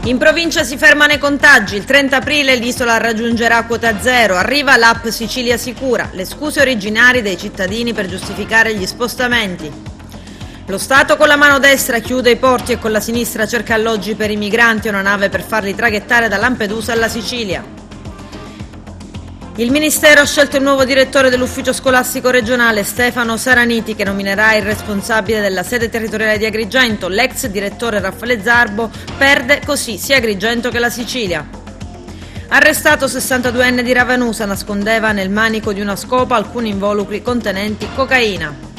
In provincia si fermano i contagi, il 30 aprile l'isola raggiungerà quota zero, arriva l'app Sicilia Sicura, le scuse originali dei cittadini per giustificare gli spostamenti. Lo Stato con la mano destra chiude i porti e con la sinistra cerca alloggi per i migranti e una nave per farli traghettare da Lampedusa alla Sicilia. Il Ministero ha scelto il nuovo direttore dell'ufficio scolastico regionale, Stefano Saraniti, che nominerà il responsabile della sede territoriale di Agrigento. L'ex direttore Raffaele Zarbo perde così sia Agrigento che la Sicilia. Arrestato 62enne di Ravanusa, nascondeva nel manico di una scopa alcuni involucri contenenti cocaina.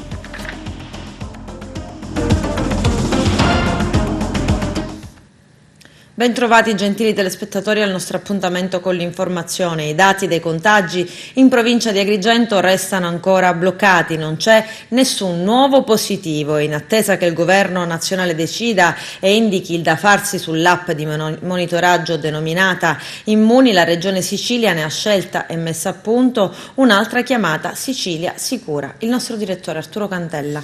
Bentrovati gentili telespettatori al nostro appuntamento con l'informazione. I dati dei contagi in provincia di Agrigento restano ancora bloccati, non c'è nessun nuovo positivo. In attesa che il governo nazionale decida e indichi il da farsi sull'app di monitoraggio denominata Immuni, la Regione Sicilia ne ha scelta e messa a punto un'altra chiamata Sicilia Sicura. Il nostro direttore Arturo Cantella.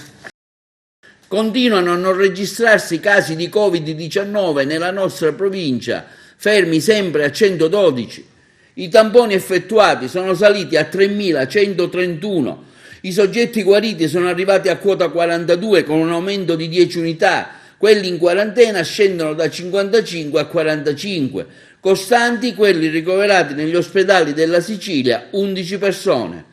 Continuano a non registrarsi casi di Covid-19 nella nostra provincia, fermi sempre a 112. I tamponi effettuati sono saliti a 3.131. I soggetti guariti sono arrivati a quota 42 con un aumento di 10 unità. Quelli in quarantena scendono da 55 a 45. Costanti quelli ricoverati negli ospedali della Sicilia, 11 persone.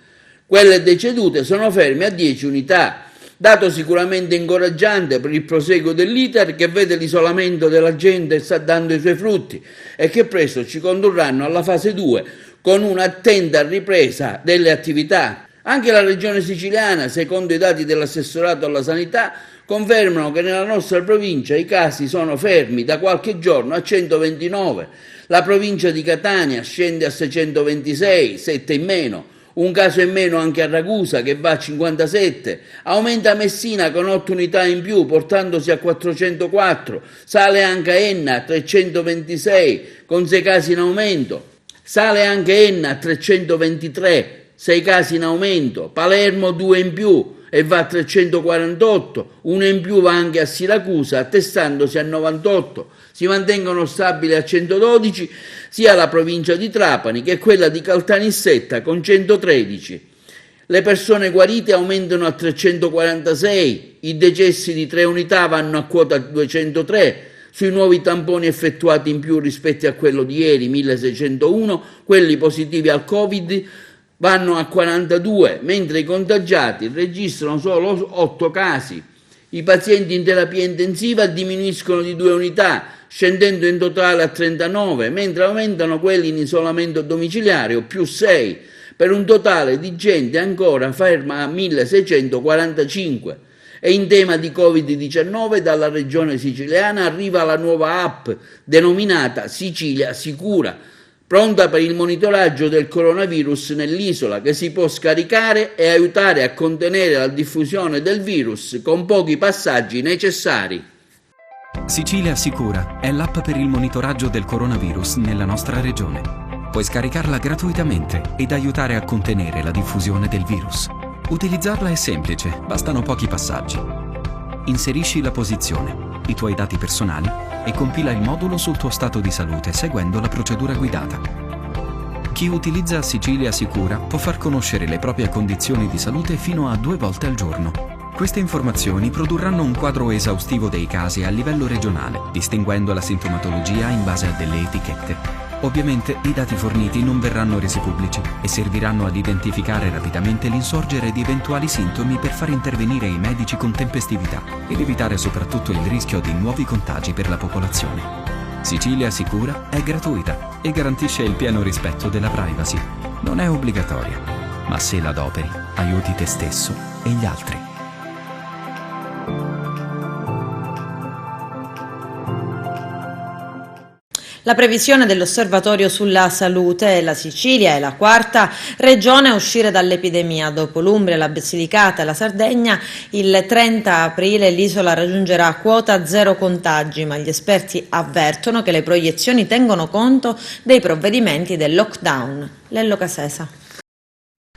Quelle decedute sono ferme a 10 unità. Dato sicuramente incoraggiante per il proseguo dell'iter, che vede l'isolamento della gente sta dando i suoi frutti e che presto ci condurranno alla fase 2 con un'attenta ripresa delle attività. Anche la regione siciliana, secondo i dati dell'assessorato alla sanità, confermano che nella nostra provincia i casi sono fermi da qualche giorno a 129. La provincia di Catania scende a 626, 7 in meno. Un caso in meno anche a Ragusa, che va a 57, aumenta Messina con 8 unità in più portandosi a 404, sale anche Enna 326 con 6 casi in aumento, sale anche Enna a 323, 6 casi in aumento, Palermo 2 in più e va a 348, 1 in più va anche a Siracusa attestandosi a 98, si mantengono stabili a 112 sia la provincia di Trapani che quella di Caltanissetta con 113. Le persone guarite aumentano a 346, i decessi di 3 unità vanno a quota 203, sui nuovi tamponi effettuati in più rispetto a quello di ieri, 1601, quelli positivi al Covid vanno a 42, mentre i contagiati registrano solo 8 casi. I pazienti in terapia intensiva diminuiscono di 2 unità, scendendo in totale a 39, mentre aumentano quelli in isolamento domiciliare, più 6, per un totale di gente ancora ferma a 1645. E in tema di Covid-19 dalla regione siciliana arriva la nuova app denominata Sicilia Sicura, pronta per il monitoraggio del coronavirus nell'isola, che si può scaricare e aiutare a contenere la diffusione del virus con pochi passaggi necessari. Sicilia Sicura è l'app per il monitoraggio del coronavirus nella nostra regione. Puoi scaricarla gratuitamente ed aiutare a contenere la diffusione del virus. Utilizzarla è semplice, bastano pochi passaggi. Inserisci la posizione, i tuoi dati personali e compila il modulo sul tuo stato di salute seguendo la procedura guidata. Chi utilizza Sicilia Sicura può far conoscere le proprie condizioni di salute fino a 2 volte al giorno. Queste informazioni produrranno un quadro esaustivo dei casi a livello regionale, distinguendo la sintomatologia in base a delle etichette. Ovviamente i dati forniti non verranno resi pubblici e serviranno ad identificare rapidamente l'insorgere di eventuali sintomi per far intervenire i medici con tempestività ed evitare soprattutto il rischio di nuovi contagi per la popolazione. Sicilia Sicura è gratuita e garantisce il pieno rispetto della privacy. Non è obbligatoria, ma se la adoperi, aiuti te stesso e gli altri. La previsione dell'Osservatorio sulla Salute, la Sicilia è la quarta regione a uscire dall'epidemia. Dopo l'Umbria, la Basilicata e la Sardegna, il 30 aprile l'isola raggiungerà quota zero contagi, ma gli esperti avvertono che le proiezioni tengono conto dei provvedimenti del lockdown. Lello Casesa.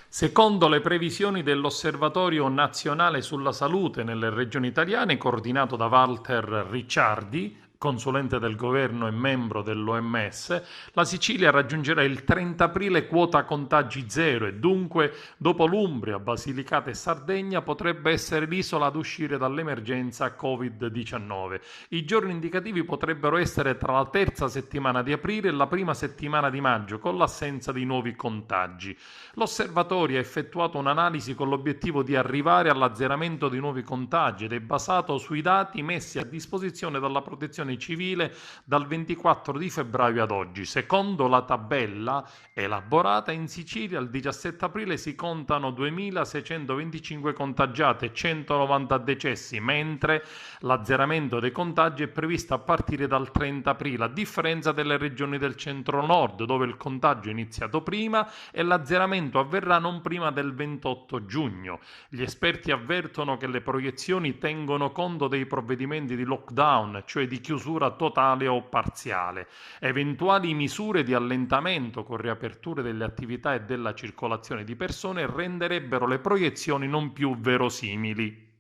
Secondo le previsioni dell'Osservatorio Nazionale sulla Salute nelle regioni italiane, coordinato da Walter Ricciardi, consulente del governo e membro dell'OMS, la Sicilia raggiungerà il 30 aprile quota contagi zero e dunque, dopo l'Umbria, Basilicata e Sardegna, potrebbe essere l'isola ad uscire dall'emergenza Covid-19. I giorni indicativi potrebbero essere tra la terza settimana di aprile e la prima settimana di maggio, con l'assenza di nuovi contagi. L'osservatorio ha effettuato un'analisi con l'obiettivo di arrivare all'azzeramento di nuovi contagi ed è basato sui dati messi a disposizione dalla Protezione Civile dal 24 di febbraio ad oggi. Secondo la tabella elaborata, in Sicilia il 17 aprile si contano 2.625 contagiati e 190 decessi, mentre l'azzeramento dei contagi è previsto a partire dal 30 aprile, a differenza delle regioni del centro-nord, dove il contagio è iniziato prima e l'azzeramento avverrà non prima del 28 giugno. Gli esperti avvertono che le proiezioni tengono conto dei provvedimenti di lockdown, cioè di chiusura totale o parziale. Eventuali misure di allentamento con riaperture delle attività e della circolazione di persone renderebbero le proiezioni non più verosimili.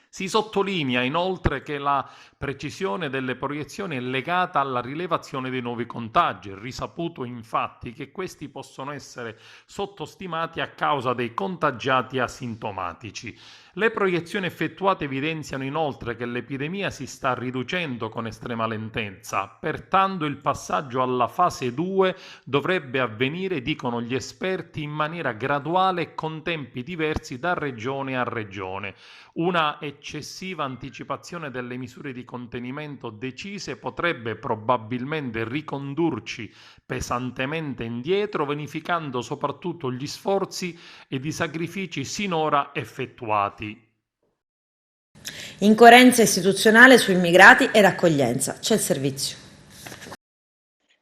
Si sottolinea inoltre che la precisione delle proiezioni è legata alla rilevazione dei nuovi contagi. È risaputo infatti che questi possono essere sottostimati a causa dei contagiati asintomatici. Le proiezioni effettuate evidenziano inoltre che l'epidemia si sta riducendo con estrema lentezza, pertanto il passaggio alla fase 2 dovrebbe avvenire, dicono gli esperti, in maniera graduale e con tempi diversi da regione a regione. Una eccessiva anticipazione delle misure di contenimento decise potrebbe probabilmente ricondurci pesantemente indietro, vanificando soprattutto gli sforzi ed i sacrifici sinora effettuati. Incoerenza istituzionale su immigrati ed accoglienza. C'è il servizio.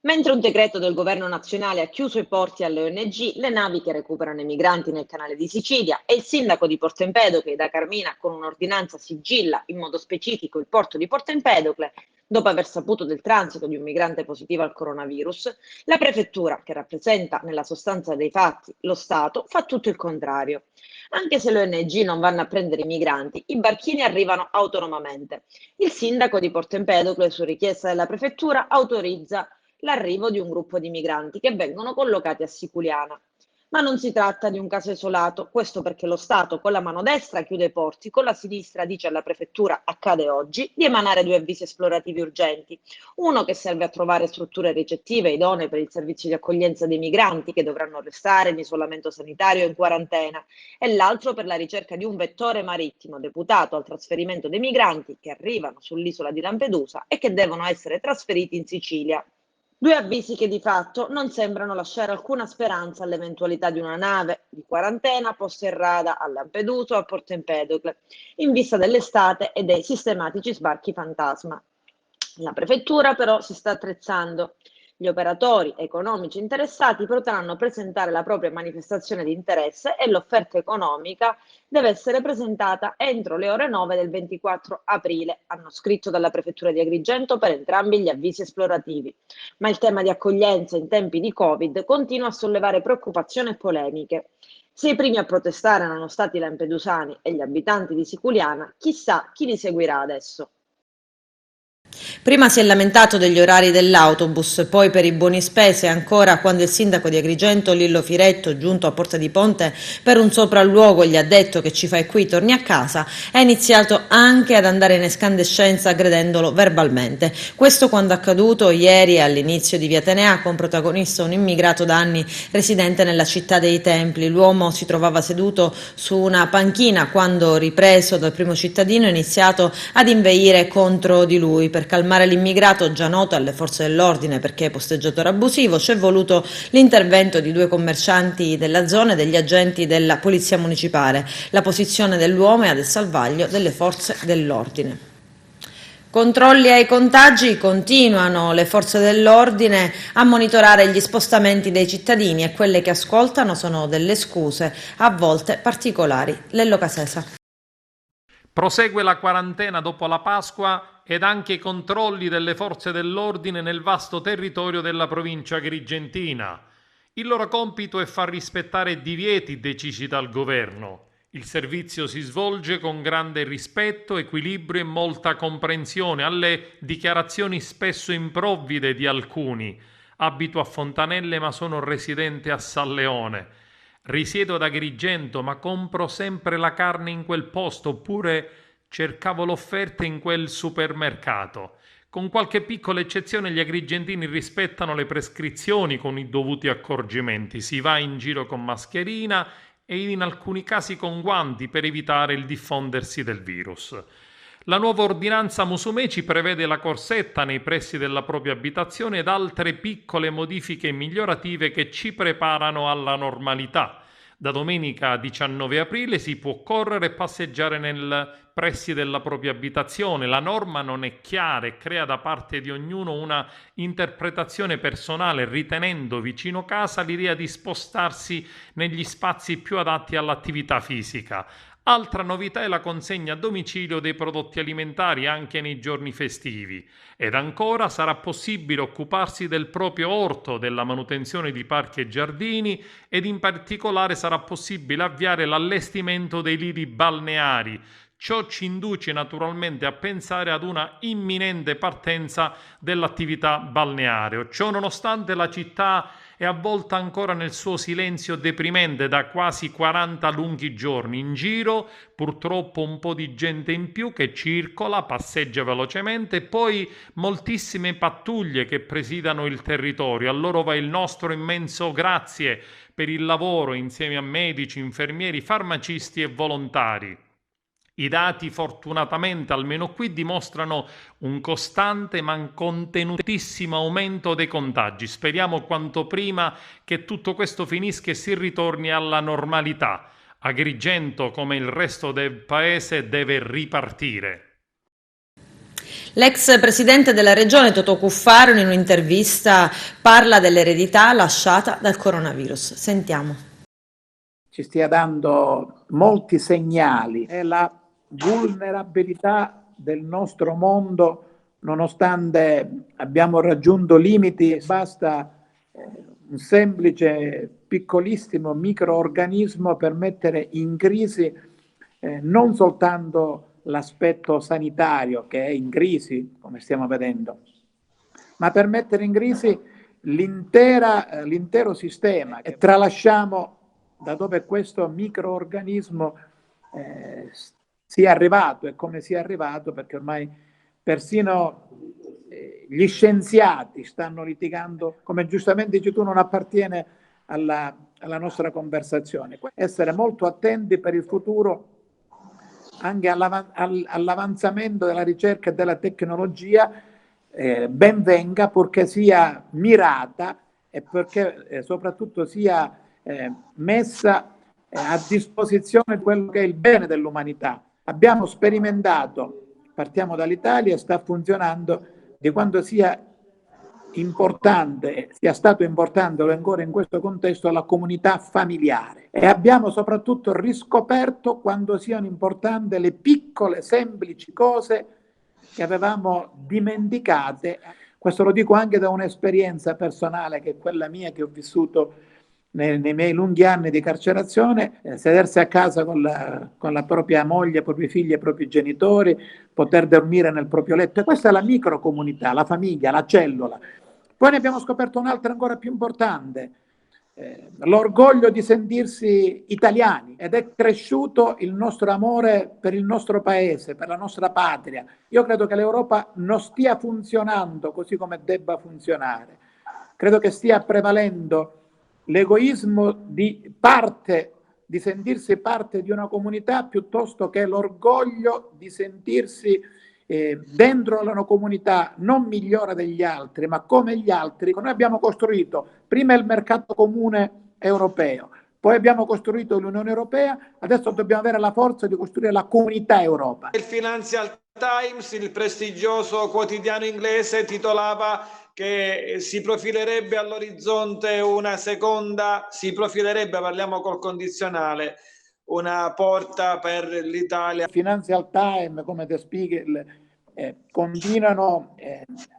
Mentre un decreto del governo nazionale ha chiuso i porti alle ONG, le navi che recuperano i migranti nel canale di Sicilia e il sindaco di Porto Empedocle, da Carmina, con un'ordinanza sigilla in modo specifico il porto di Porto Empedocle, dopo aver saputo del transito di un migrante positivo al coronavirus, la prefettura, che rappresenta nella sostanza dei fatti lo Stato, fa tutto il contrario. Anche se le ONG non vanno a prendere i migranti, i barchini arrivano autonomamente. Il sindaco di Porto Empedocle, su richiesta della prefettura, autorizza l'arrivo di un gruppo di migranti che vengono collocati a Siculiana. Ma non si tratta di un caso isolato, questo perché lo Stato con la mano destra chiude i porti, con la sinistra dice alla prefettura, accade oggi, di emanare 2 avvisi esplorativi urgenti. Uno che serve a trovare strutture ricettive idonee per il servizio di accoglienza dei migranti che dovranno restare in isolamento sanitario e in quarantena, e l'altro per la ricerca di un vettore marittimo deputato al trasferimento dei migranti che arrivano sull'isola di Lampedusa e che devono essere trasferiti in Sicilia. 2 avvisi che di fatto non sembrano lasciare alcuna speranza all'eventualità di una nave di quarantena posta in rada a Lampedusa o a Porto Empedocle, in vista dell'estate e dei sistematici sbarchi fantasma. La prefettura però si sta attrezzando. Gli operatori economici interessati potranno presentare la propria manifestazione di interesse e l'offerta economica deve essere presentata entro le ore 9 del 24 aprile, hanno scritto dalla Prefettura di Agrigento per entrambi gli avvisi esplorativi. Ma il tema di accoglienza in tempi di Covid continua a sollevare preoccupazioni e polemiche. Se i primi a protestare erano stati i lampedusani e gli abitanti di Siculiana, chissà chi li seguirà adesso. Prima si è lamentato degli orari dell'autobus, poi per i buoni spese, ancora quando il sindaco di Agrigento, Lillo Firetto, giunto a Porta di Ponte per un sopralluogo, gli ha detto che ci fai qui, torni a casa, ha iniziato anche ad andare in escandescenza aggredendolo verbalmente. Questo quando accaduto ieri all'inizio di Via Tenea, con protagonista un immigrato da anni residente nella città dei Templi. L'uomo si trovava seduto su una panchina quando, ripreso dal primo cittadino, ha iniziato ad inveire contro di lui. Per calmare l'immigrato, già noto alle forze dell'ordine perché posteggiatore abusivo, c'è voluto l'intervento di 2 commercianti della zona e degli agenti della polizia municipale. La posizione dell'uomo è adesso al vaglio delle forze dell'ordine. Controlli ai contagi, continuano le forze dell'ordine a monitorare gli spostamenti dei cittadini e quelle che ascoltano sono delle scuse, a volte particolari. Lello Casesa. Prosegue la quarantena dopo la Pasqua ed anche i controlli delle forze dell'ordine nel vasto territorio della provincia agrigentina. Il loro compito è far rispettare divieti decisi dal governo. Il servizio si svolge con grande rispetto, equilibrio e molta comprensione alle dichiarazioni spesso improvvide di alcuni. Abito a Fontanelle ma sono residente a San Leone. Risiedo ad Agrigento ma compro sempre la carne in quel posto, oppure cercavo l'offerta in quel supermercato. Con qualche piccola eccezione gli agrigentini rispettano le prescrizioni con i dovuti accorgimenti. Si va in giro con mascherina e in alcuni casi con guanti per evitare il diffondersi del virus. La nuova ordinanza Musumeci prevede la corsetta nei pressi della propria abitazione ed altre piccole modifiche migliorative che ci preparano alla normalità. Da domenica 19 aprile si può correre e passeggiare nei pressi della propria abitazione. La norma non è chiara e crea da parte di ognuno una interpretazione personale, ritenendo vicino casa l'idea di spostarsi negli spazi più adatti all'attività fisica. Altra novità è la consegna a domicilio dei prodotti alimentari anche nei giorni festivi. Ed ancora sarà possibile occuparsi del proprio orto, della manutenzione di parchi e giardini, ed in particolare sarà possibile avviare l'allestimento dei lidi balneari. Ciò ci induce naturalmente a pensare ad una imminente partenza dell'attività balneare. Ciò nonostante la città è avvolta ancora nel suo silenzio deprimente da quasi 40 lunghi giorni. In giro purtroppo un po' di gente in più che circola, passeggia velocemente, e poi moltissime pattuglie che presidiano il territorio. A loro va il nostro immenso grazie per il lavoro insieme a medici, infermieri, farmacisti e volontari. I dati fortunatamente, almeno qui, dimostrano un costante ma contenutissimo aumento dei contagi. Speriamo quanto prima che tutto questo finisca e si ritorni alla normalità. Agrigento, come il resto del paese, deve ripartire. L'ex presidente della regione Totò Cuffaro in un'intervista parla dell'eredità lasciata dal coronavirus. Sentiamo. Ci stia dando molti segnali. È la vulnerabilità del nostro mondo, nonostante abbiamo raggiunto limiti. Basta un semplice piccolissimo microorganismo per mettere in crisi non soltanto l'aspetto sanitario, che è in crisi, come stiamo vedendo, ma per mettere in crisi l'intero sistema. E tralasciamo da dove questo microorganismo sia arrivato e come sia arrivato, perché ormai persino gli scienziati stanno litigando, come giustamente dici tu, non appartiene alla nostra conversazione. Essere molto attenti per il futuro anche all'avanzamento della ricerca e della tecnologia, ben venga, purché sia mirata e perché soprattutto sia messa a disposizione di quello che è il bene dell'umanità. Abbiamo sperimentato, partiamo dall'Italia, sta funzionando, di quanto sia importante, sia stato importante o ancora in questo contesto la comunità familiare, e abbiamo soprattutto riscoperto quanto siano importanti le piccole semplici cose che avevamo dimenticate. Questo lo dico anche da un'esperienza personale, che è quella mia, che ho vissuto nei miei lunghi anni di carcerazione. Sedersi a casa con la propria moglie, i propri figli e i propri genitori, poter dormire nel proprio letto. E questa è la microcomunità, la famiglia, la cellula. Poi ne abbiamo scoperto un'altra ancora più importante, l'orgoglio di sentirsi italiani, ed è cresciuto il nostro amore per il nostro paese, per la nostra patria. Io credo che l'Europa non stia funzionando così come debba funzionare. Credo che stia prevalendo l'egoismo di sentirsi parte di una comunità, piuttosto che l'orgoglio di sentirsi dentro una comunità non migliore degli altri, ma come gli altri. Noi abbiamo costruito prima il mercato comune europeo, poi abbiamo costruito l'Unione Europea, adesso dobbiamo avere la forza di costruire la comunità Europa. Il Financial Times, il prestigioso quotidiano inglese, titolava che si profilerebbe all'orizzonte parliamo col condizionale, una porta per l'Italia. Financial Times, come The Spiegel, continuano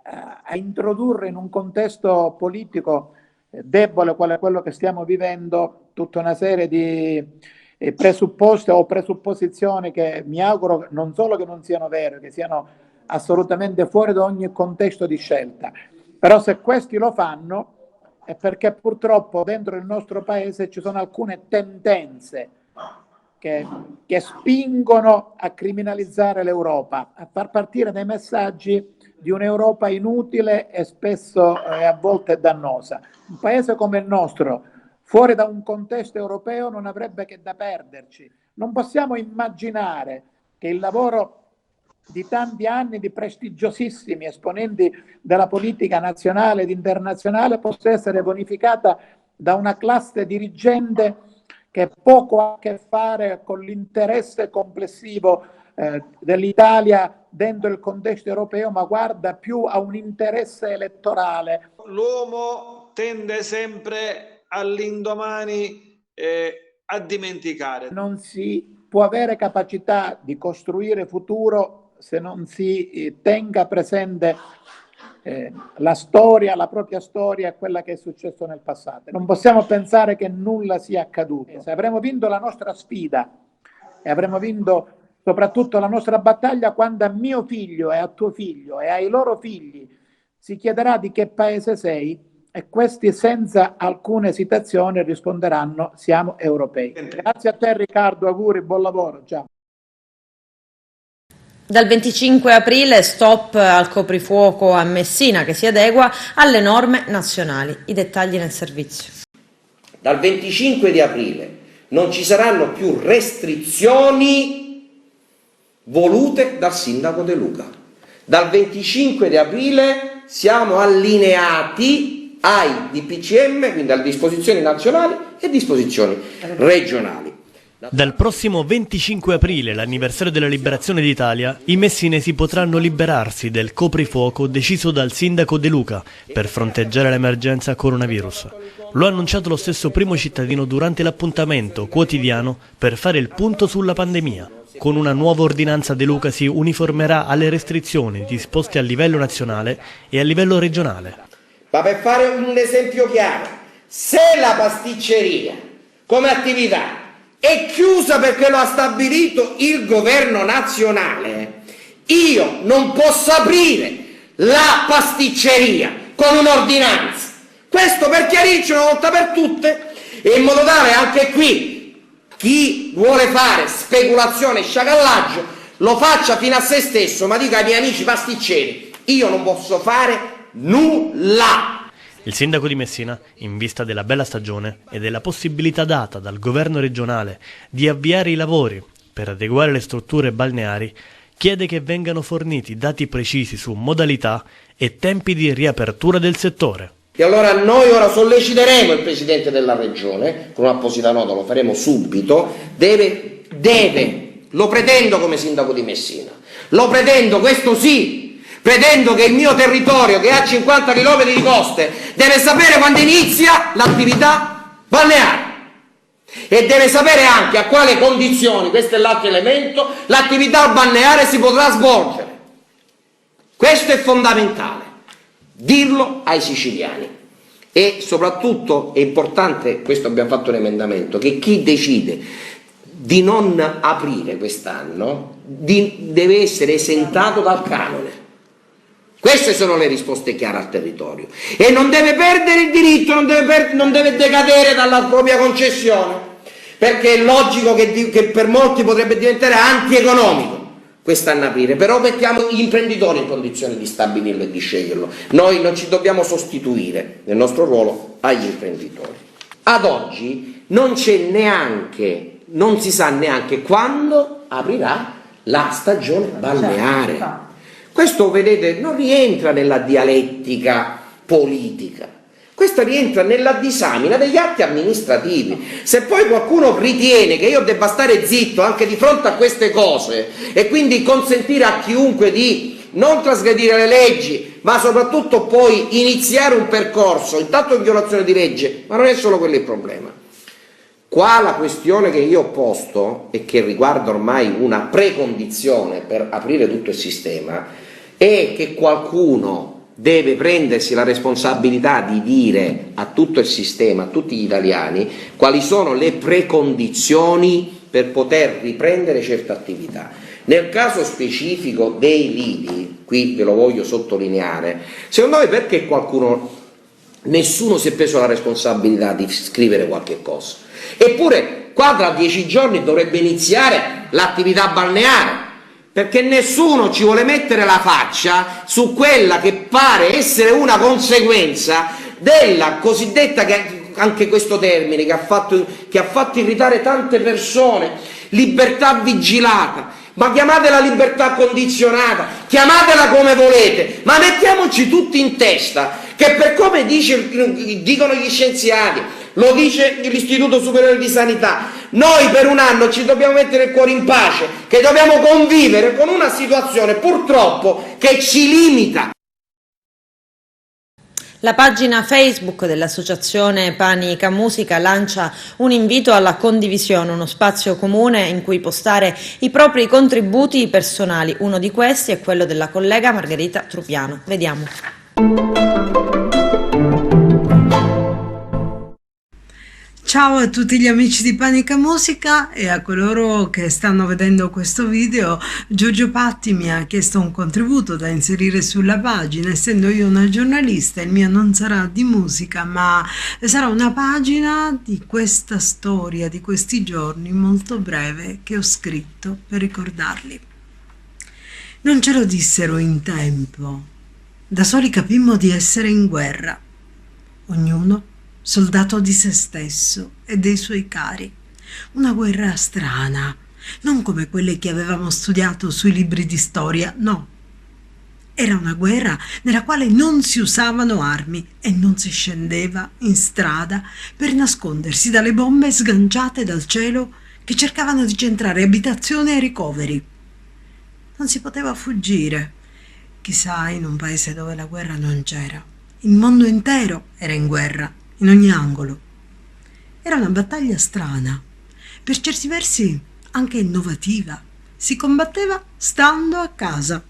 a introdurre in un contesto politico debole quale quello che stiamo vivendo tutta una serie di presupposte o presupposizioni che mi auguro non solo che non siano vere, che siano assolutamente fuori da ogni contesto di scelta. Però se questi lo fanno è perché purtroppo dentro il nostro paese ci sono alcune tendenze che spingono a criminalizzare l'Europa, a far partire dei messaggi di un'Europa inutile e spesso a volte dannosa. Un paese come il nostro, fuori da un contesto europeo, non avrebbe che da perderci. Non possiamo immaginare che il lavoro di tanti anni di prestigiosissimi esponenti della politica nazionale ed internazionale possa essere bonificata da una classe dirigente che poco ha a che fare con l'interesse complessivo dell'Italia dentro il contesto europeo, ma guarda più a un interesse elettorale. L'uomo tende sempre all'indomani a dimenticare. Non si può avere capacità di costruire futuro se non si tenga presente la storia, la propria storia e quella che è successo nel passato. Non possiamo pensare che nulla sia accaduto. Se avremo vinto la nostra sfida e avremo vinto soprattutto la nostra battaglia quando a mio figlio e a tuo figlio e ai loro figli si chiederà di che paese sei, e questi senza alcuna esitazione risponderanno: siamo europei. Grazie a te Riccardo, auguri, buon lavoro, ciao. Dal 25 aprile stop al coprifuoco a Messina, che si adegua alle norme nazionali. I dettagli nel servizio. Dal 25 di aprile non ci saranno più restrizioni volute dal sindaco De Luca. Dal 25 di aprile siamo allineati ai DPCM, quindi alle disposizioni nazionali e disposizioni regionali. Dal prossimo 25 aprile, l'anniversario della liberazione d'Italia, i messinesi potranno liberarsi del coprifuoco deciso dal sindaco De Luca per fronteggiare l'emergenza coronavirus. Lo ha annunciato lo stesso primo cittadino durante l'appuntamento quotidiano per fare il punto sulla pandemia. Con una nuova ordinanza De Luca si uniformerà alle restrizioni disposte a livello nazionale e a livello regionale. Ma per fare un esempio chiaro, se la pasticceria come attività è chiusa perché lo ha stabilito il governo nazionale, io non posso aprire la pasticceria con un'ordinanza. Questo per chiarirci una volta per tutte, e in modo tale anche qui chi vuole fare speculazione e sciacallaggio lo faccia fino a se stesso, ma dica ai miei amici pasticceri: io non posso fare nulla. Il sindaco di Messina, in vista della bella stagione e della possibilità data dal governo regionale di avviare i lavori per adeguare le strutture balneari, chiede che vengano forniti dati precisi su modalità e tempi di riapertura del settore. E allora noi ora solleciteremo il Presidente della Regione, con un'apposita nota, lo faremo subito, lo pretendo come sindaco di Messina, lo pretendo, questo sì, pretendo che il mio territorio, che ha 50 km di coste, deve sapere quando inizia l'attività balneare e deve sapere anche a quale condizioni, questo è l'altro elemento, l'attività balneare si potrà svolgere. Questo è fondamentale, dirlo ai siciliani. E soprattutto è importante, questo abbiamo fatto un emendamento, che chi decide di non aprire quest'anno deve essere esentato dal canone. Queste sono le risposte chiare al territorio, e non deve perdere il diritto, non deve decadere dalla propria concessione, perché è logico che per molti potrebbe diventare antieconomico quest'anno aprire, però mettiamo gli imprenditori in condizione di stabilirlo e di sceglierlo. Noi non ci dobbiamo sostituire nel nostro ruolo agli imprenditori. Ad oggi non si sa neanche quando aprirà la stagione balneare. Questo, vedete, non rientra nella dialettica politica, questo rientra nella disamina degli atti amministrativi. Se poi qualcuno ritiene che io debba stare zitto anche di fronte a queste cose e quindi consentire a chiunque di non trasgredire le leggi, ma soprattutto poi iniziare un percorso, intanto in violazione di legge, ma non è solo quello il problema. Qua la questione che io ho posto e che riguarda ormai una precondizione per aprire tutto il sistema è che qualcuno deve prendersi la responsabilità di dire a tutto il sistema, a tutti gli italiani, quali sono le precondizioni per poter riprendere certe attività. Nel caso specifico dei lidi, qui ve lo voglio sottolineare, secondo me perché nessuno si è preso la responsabilità di scrivere qualche cosa. Eppure qua tra 10 giorni dovrebbe iniziare l'attività balneare, perché nessuno ci vuole mettere la faccia su quella che pare essere una conseguenza della cosiddetta, anche questo termine che ha fatto irritare tante persone, libertà vigilata. Ma chiamatela libertà condizionata, chiamatela come volete, ma mettiamoci tutti in testa che, per come dicono gli scienziati, lo dice l'Istituto Superiore di Sanità, noi per un anno ci dobbiamo mettere il cuore in pace, che dobbiamo convivere con una situazione purtroppo che ci limita. La pagina Facebook dell'associazione Panica Musica lancia un invito alla condivisione, uno spazio comune in cui postare i propri contributi personali. Uno di questi è quello della collega Margherita Trupiano. Vediamo. Ciao a tutti gli amici di Panica Musica e a coloro che stanno vedendo questo video. Giorgio Patti mi ha chiesto un contributo da inserire sulla pagina. Essendo io una giornalista, il mio non sarà di musica, ma sarà una pagina di questa storia di questi giorni molto breve che ho scritto per ricordarli. Non ce lo dissero in tempo. Da soli capimmo di essere in guerra. Ognuno soldato di se stesso e dei suoi cari. Una guerra strana, non come quelle che avevamo studiato sui libri di storia, no. Era una guerra nella quale non si usavano armi e non si scendeva in strada per nascondersi dalle bombe sganciate dal cielo che cercavano di centrare abitazioni e ricoveri. Non si poteva fuggire, chissà in un paese dove la guerra non c'era. Il mondo intero era in guerra, in ogni angolo. Era una battaglia strana, per certi versi anche innovativa. Si combatteva stando a casa.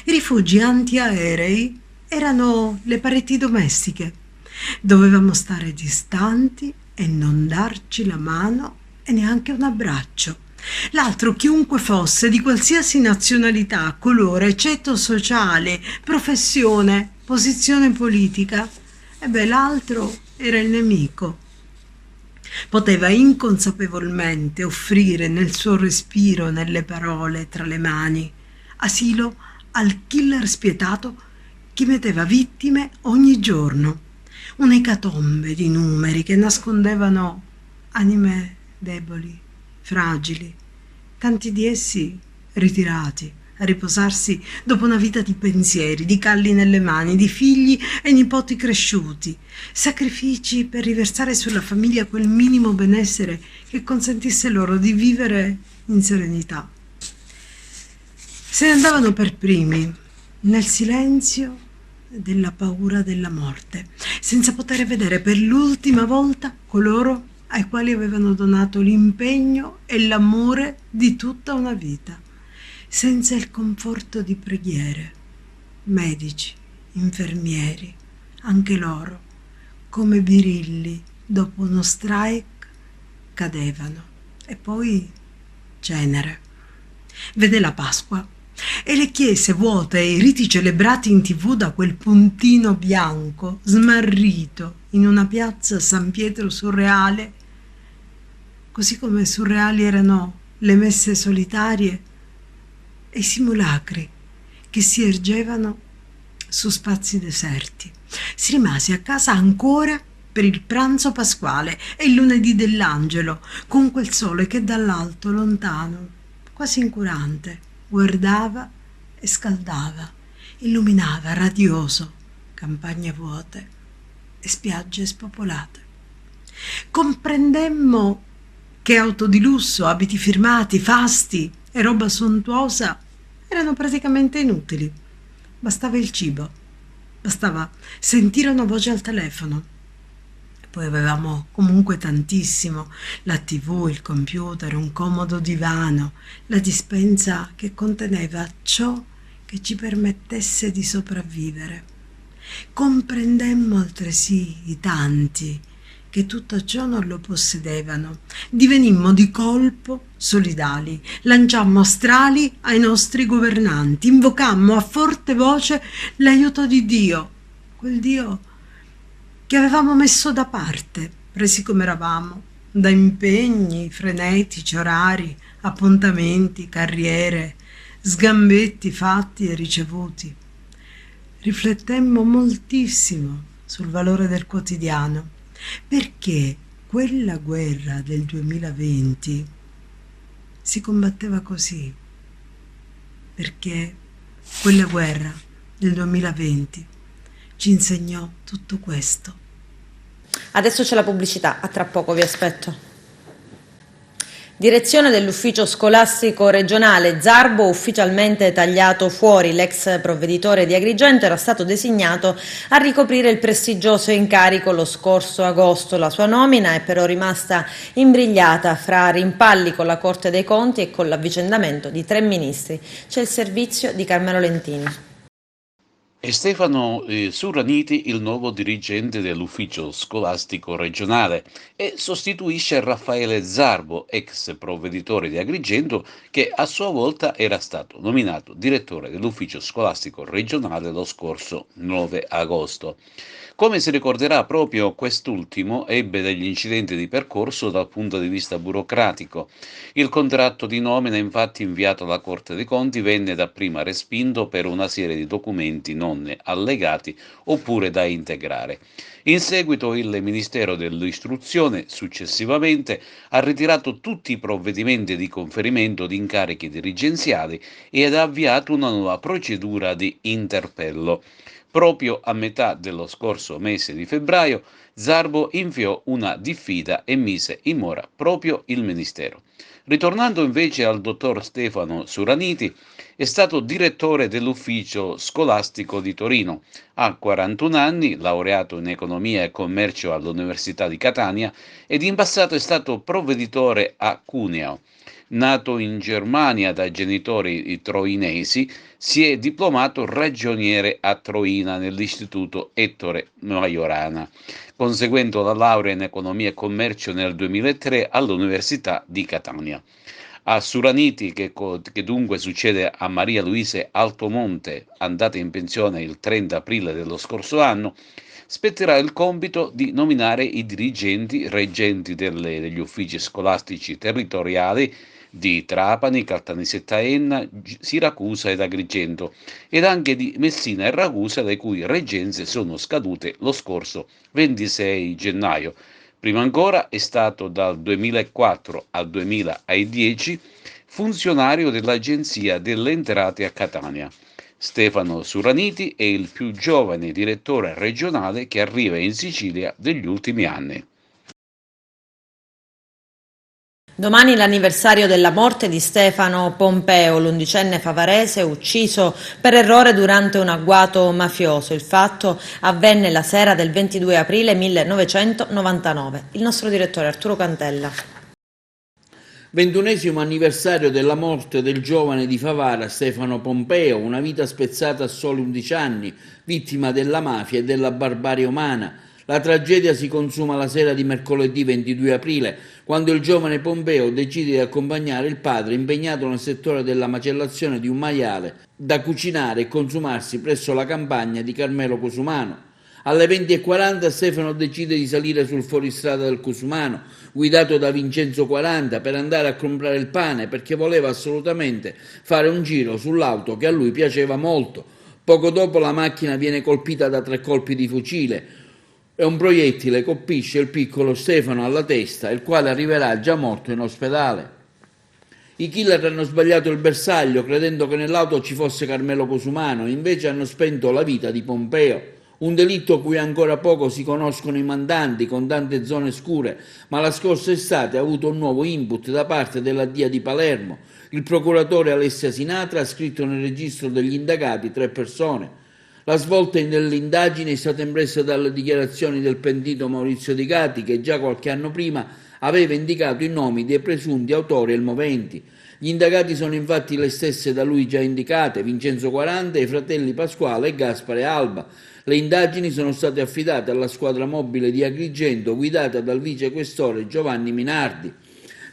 I rifugi antiaerei erano le pareti domestiche. Dovevamo stare distanti e non darci la mano e neanche un abbraccio. L'altro, chiunque fosse, di qualsiasi nazionalità, colore, ceto sociale, professione, posizione politica, l'altro era il nemico. Poteva inconsapevolmente offrire nel suo respiro, nelle parole, tra le mani, asilo al killer spietato che metteva vittime ogni giorno. Un'ecatombe di numeri che nascondevano anime deboli, fragili, tanti di essi ritirati a riposarsi dopo una vita di pensieri, di calli nelle mani, di figli e nipoti cresciuti, sacrifici per riversare sulla famiglia quel minimo benessere che consentisse loro di vivere in serenità. Se ne andavano per primi, nel silenzio della paura della morte, senza poter vedere per l'ultima volta coloro ai quali avevano donato l'impegno e l'amore di tutta una vita, senza il conforto di preghiere. Medici, infermieri, anche loro, come birilli dopo uno strike, cadevano. E poi cenere. Vede la Pasqua e le chiese vuote e i riti celebrati in TV da quel puntino bianco smarrito in una piazza San Pietro surreale, così come surreali erano le messe solitarie e i simulacri che si ergevano su spazi deserti. Si rimase a casa ancora per il pranzo pasquale e il lunedì dell'Angelo, con quel sole che dall'alto, lontano, quasi incurante, guardava e scaldava, illuminava radioso campagne vuote e spiagge spopolate. Comprendemmo che auto di lusso, abiti firmati, fasti e roba sontuosa erano praticamente inutili. Bastava il cibo, bastava sentire una voce al telefono. E poi avevamo comunque tantissimo: la TV, il computer, un comodo divano, la dispensa che conteneva ciò che ci permettesse di sopravvivere. Comprendemmo altresì i tanti che tutto ciò non lo possedevano. Divenimmo di colpo solidali, lanciammo strali ai nostri governanti, invocammo a forte voce l'aiuto di Dio, quel Dio che avevamo messo da parte, presi come eravamo, da impegni frenetici, orari, appuntamenti, carriere, sgambetti fatti e ricevuti. Riflettemmo moltissimo sul valore del quotidiano, perché quella guerra del 2020 si combatteva così, perché quella guerra del 2020 ci insegnò tutto questo. Adesso c'è la pubblicità, a tra poco vi aspetto. Direzione dell'ufficio scolastico regionale Zarbo, ufficialmente tagliato fuori. L'ex provveditore di Agrigento era stato designato a ricoprire il prestigioso incarico lo scorso agosto. La sua nomina è però rimasta imbrigliata fra rimpalli con la Corte dei Conti e con l'avvicendamento di 3 ministri. C'è il servizio di Carmelo Lentini. È Stefano Surraniti il nuovo dirigente dell'ufficio scolastico regionale e sostituisce Raffaele Zarbo, ex provveditore di Agrigento, che a sua volta era stato nominato direttore dell'ufficio scolastico regionale lo scorso 9 agosto. Come si ricorderà, proprio quest'ultimo ebbe degli incidenti di percorso dal punto di vista burocratico. Il contratto di nomina, infatti, inviato alla Corte dei Conti, venne dapprima respinto per una serie di documenti non allegati oppure da integrare. In seguito il Ministero dell'Istruzione, successivamente, ha ritirato tutti i provvedimenti di conferimento di incarichi dirigenziali ed ha avviato una nuova procedura di interpello. Proprio a metà dello scorso mese di febbraio, Zarbo inviò una diffida e mise in mora proprio il Ministero. Ritornando invece al dottor Stefano Surraniti, è stato direttore dell'ufficio scolastico di Torino. Ha 41 anni, laureato in economia e commercio all'Università di Catania ed in passato è stato provveditore a Cuneo. Nato in Germania da genitori troinesi, si è diplomato ragioniere a Troina nell'Istituto Ettore Majorana, conseguendo la laurea in economia e commercio nel 2003 all'Università di Catania. A Surraniti, che dunque succede a Maria Luise Altomonte, andata in pensione il 30 aprile dello scorso anno, spetterà il compito di nominare i dirigenti reggenti degli uffici scolastici territoriali di Trapani, Caltanissetta Enna, Siracusa ed Agrigento, ed anche di Messina e Ragusa, le cui reggenze sono scadute lo scorso 26 gennaio. Prima ancora è stato dal 2004 al 2010 funzionario dell'Agenzia delle Entrate a Catania. Stefano Surraniti è il più giovane direttore regionale che arriva in Sicilia degli ultimi anni. Domani l'anniversario della morte di Stefano Pompeo, l'11enne favarese ucciso per errore durante un agguato mafioso. Il fatto avvenne la sera del 22 aprile 1999. Il nostro direttore Arturo Cantella. 21° anniversario della morte del giovane di Favara Stefano Pompeo, una vita spezzata a soli 11 anni, vittima della mafia e della barbarie umana. La tragedia si consuma la sera di mercoledì 22 aprile, quando il giovane Pompeo decide di accompagnare il padre impegnato nel settore della macellazione di un maiale da cucinare e consumarsi presso la campagna di Carmelo Cosumano. Alle 20:40 Stefano decide di salire sul fuoristrada del Cosumano, guidato da Vincenzo 40, per andare a comprare il pane, perché voleva assolutamente fare un giro sull'auto che a lui piaceva molto. Poco dopo la macchina viene colpita da 3 colpi di fucile e un proiettile colpisce il piccolo Stefano alla testa, il quale arriverà già morto in ospedale. I killer hanno sbagliato il bersaglio credendo che nell'auto ci fosse Carmelo Cosumano, invece hanno spento la vita di Pompeo. Un delitto cui ancora poco si conoscono i mandanti, con tante zone scure, ma la scorsa estate ha avuto un nuovo input da parte della DIA di Palermo. Il procuratore Alessia Sinatra ha scritto nel registro degli indagati 3 persone. La svolta dell'indagine è stata impressa dalle dichiarazioni del pentito Maurizio Di Gatti, che già qualche anno prima aveva indicato i nomi dei presunti autori e moventi. Gli indagati sono infatti le stesse da lui già indicate, Vincenzo Quarante e i fratelli Pasquale e Gaspare Alba. Le indagini sono state affidate alla squadra mobile di Agrigento guidata dal vicequestore Giovanni Minardi.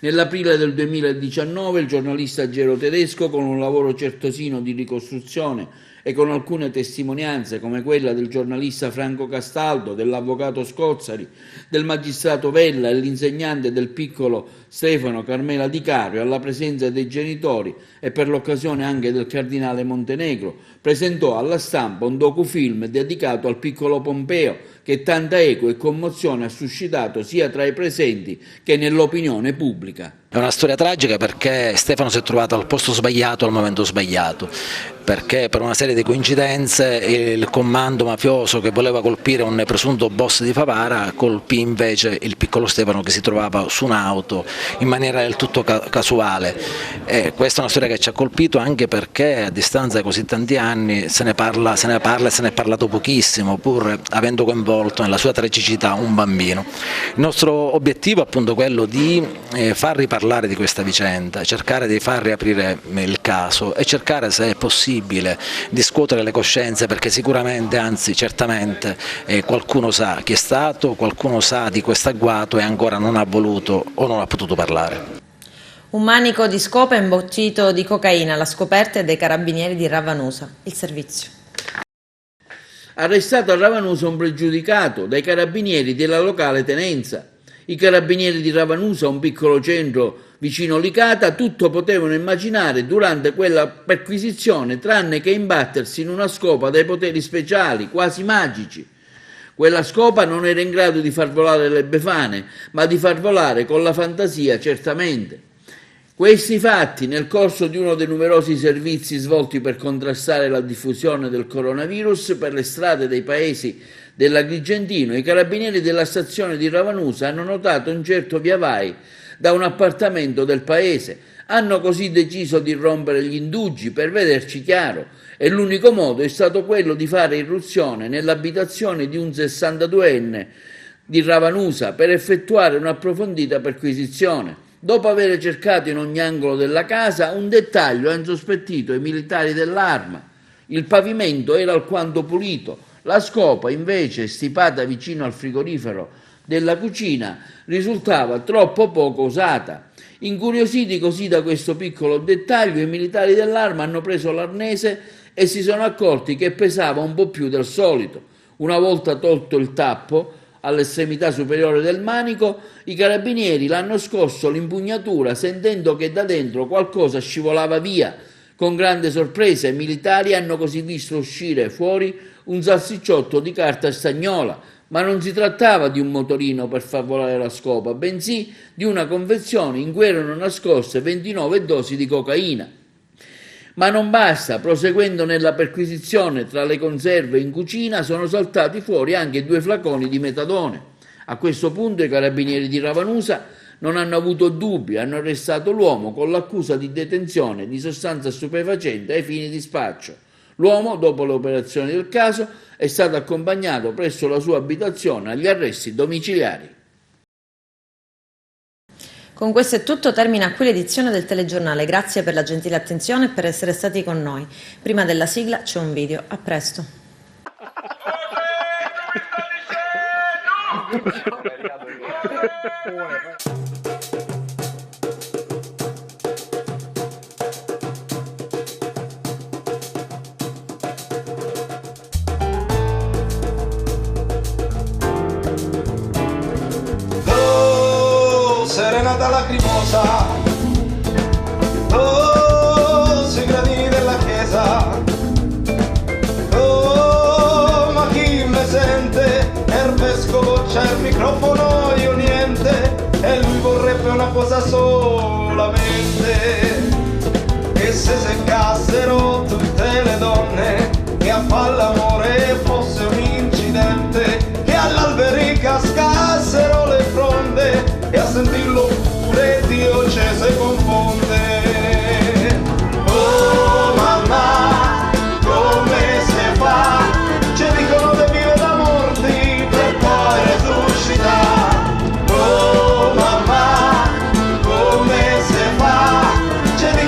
Nell'aprile del 2019 il giornalista Gero Tedesco, con un lavoro certosino di ricostruzione e con alcune testimonianze come quella del giornalista Franco Castaldo, dell'avvocato Scozzari, del magistrato Vella e l'insegnante del piccolo Stefano Carmela Di Cario, alla presenza dei genitori e per l'occasione anche del cardinale Montenegro, presentò alla stampa un docufilm dedicato al piccolo Pompeo che tanta eco e commozione ha suscitato sia tra i presenti che nell'opinione pubblica. È una storia tragica perché Stefano si è trovato al posto sbagliato al momento sbagliato, perché per una serie di coincidenze il comando mafioso che voleva colpire un presunto boss di Favara colpì invece il piccolo Stefano che si trovava su un'auto in maniera del tutto casuale. E questa è una storia che ci ha colpito anche perché a distanza di così tanti anni se ne parla e se ne è parlato pochissimo, pur avendo coinvolto nella sua tragicità un bambino. Il nostro obiettivo è appunto quello di far riparlare di questa vicenda, cercare di far riaprire il caso e cercare, se è possibile, di scuotere le coscienze, perché sicuramente, anzi certamente, qualcuno sa chi è stato, qualcuno sa di questo agguato e ancora non ha voluto o non ha potuto parlare. Un manico di scopa imbottito di cocaina alla scoperta dei carabinieri di Ravanusa. Il servizio. Arrestato a Ravanusa un pregiudicato dai carabinieri della locale tenenza. I carabinieri di Ravanusa, un piccolo centro vicino Licata, tutto potevano immaginare durante quella perquisizione tranne che imbattersi in una scopa dai poteri speciali, quasi magici. Quella scopa non era in grado di far volare le befane, ma di far volare con la fantasia certamente. Questi fatti, nel corso di uno dei numerosi servizi svolti per contrastare la diffusione del coronavirus per le strade dei paesi dell'Agrigentino, i carabinieri della stazione di Ravanusa hanno notato un certo viavai da un appartamento del paese. Hanno così deciso di rompere gli indugi per vederci chiaro e l'unico modo è stato quello di fare irruzione nell'abitazione di un 62enne di Ravanusa per effettuare un'approfondita perquisizione. Dopo aver cercato in ogni angolo della casa, un dettaglio ha insospettito i militari dell'Arma. Il pavimento era alquanto pulito, la scopa invece, stipata vicino al frigorifero della cucina, risultava troppo poco usata. Incuriositi così da questo piccolo dettaglio, i militari dell'Arma hanno preso l'arnese e si sono accorti che pesava un po' più del solito. Una volta tolto il tappo all'estremità superiore del manico, i carabinieri l'hanno scosso l'impugnatura sentendo che da dentro qualcosa scivolava via. Con grande sorpresa i militari hanno così visto uscire fuori un salsicciotto di carta stagnola, ma non si trattava di un motorino per far volare la scopa, bensì di una confezione in cui erano nascoste 29 dosi di cocaina. Ma non basta, proseguendo nella perquisizione tra le conserve in cucina sono saltati fuori anche 2 flaconi di metadone. A questo punto i carabinieri di Ravanusa non hanno avuto dubbi, hanno arrestato l'uomo con l'accusa di detenzione di sostanza stupefacente ai fini di spaccio. L'uomo, dopo le operazioni del caso, è stato accompagnato presso la sua abitazione agli arresti domiciliari. Con questo è tutto, termina qui l'edizione del telegiornale. Grazie per la gentile attenzione e per essere stati con noi. Prima della sigla c'è un video. A presto. Serenata lacrimosa, oh, sui gradini della chiesa, oh, ma chi me sente? Il vescovo c'ha il microfono, io niente, e lui vorrebbe una cosa solamente, e se seccassero tutte le donne, che a far l'amore fosse un incidente, che all'alberi cascassero le fronde, e a sentirlo pure Dio ci si confonde. Oh mamma, come si fa? Ci dicono di vivere da morti per poi resuscitare. Oh mamma, come si fa? Ci dicono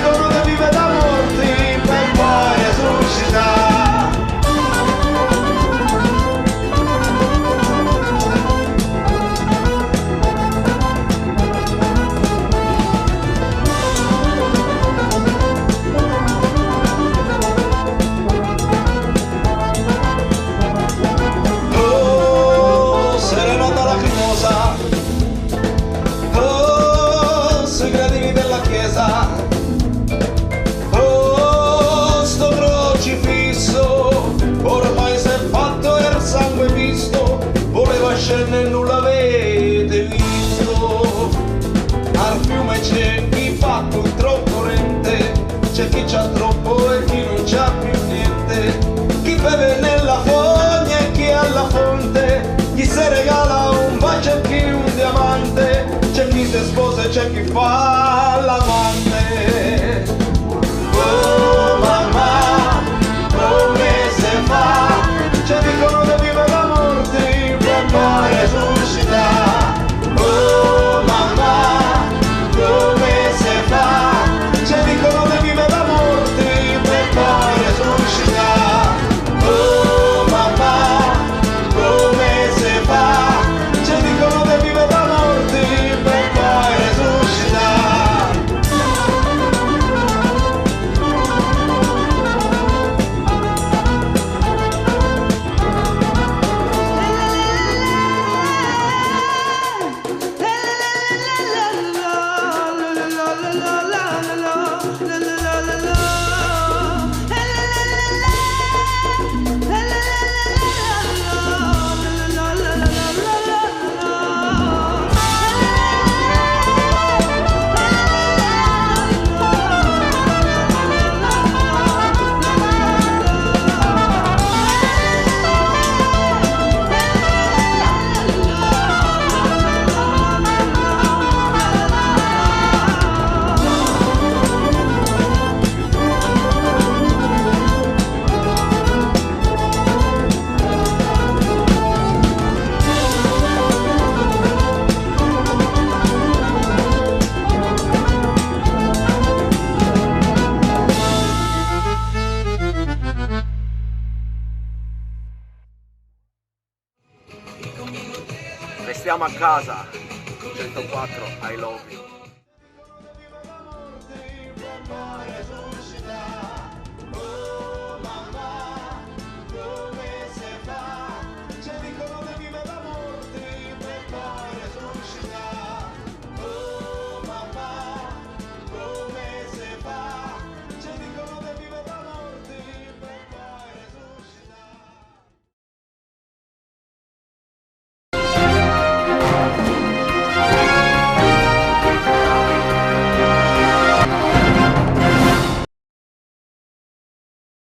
stiamo a casa. 104, I love you.